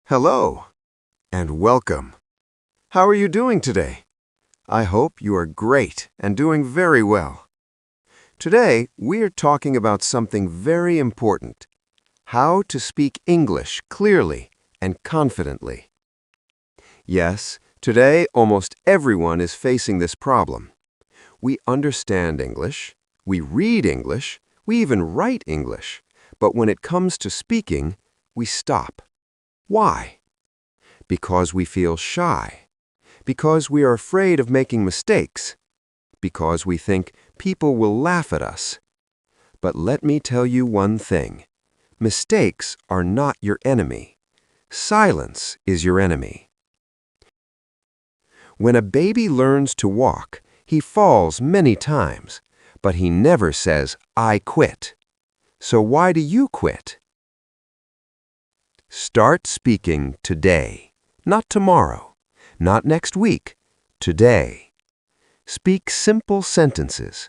Hello and welcome. How are you doing today? I hope you are great and doing very well. Today, we are talking about something very important: how to speak English clearly and confidently. Yes, today almost everyone is facing this problem. We understand English, we read English, we even write English, but when it comes to speaking, we stop. Why? Because we feel shy, because we are afraid of making mistakes, because we think people will laugh at us. But let me tell you one thing: mistakes are not your enemy. Silence is your enemy. When a baby learns to walk, he falls many times, but he never says, "I quit." So why do you quit? Start speaking today. Not tomorrow, not next week, today. Speak simple sentences.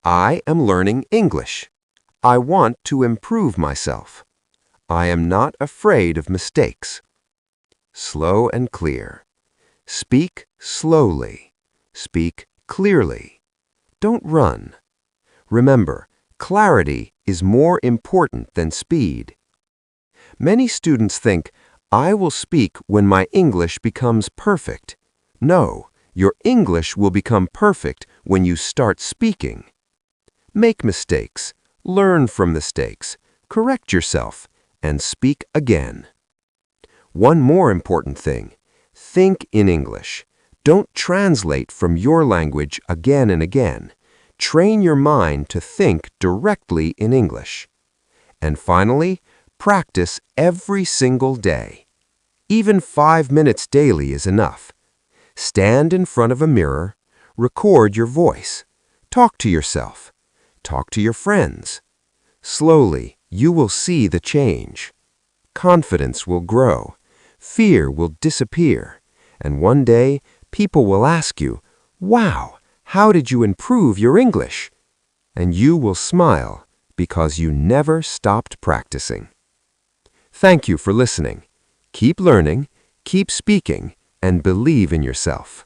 I am learning English. I want to improve myself. I am not afraid of mistakes. Slow and clear. Speak slowly. Speak clearly. Don't run. Remember, clarity is more important than speed. Many students think, I will speak when my English becomes perfect. No, your English will become perfect when you start speaking. Make mistakes, learn from mistakes, correct yourself, and speak again. One more important thing: think in English. Don't translate from your language again and again. Train your mind to think directly in English. And finally, practice every single day. Even 5 minutes daily is enough. Stand in front of a mirror, record your voice, talk to yourself, talk to your friends. Slowly, you will see the change. Confidence will grow, fear will disappear, and one day people will ask you, "Wow, how did you improve your English?" And you will smile because you never stopped practicing. Thank you for listening. Keep learning, keep speaking, and believe in yourself.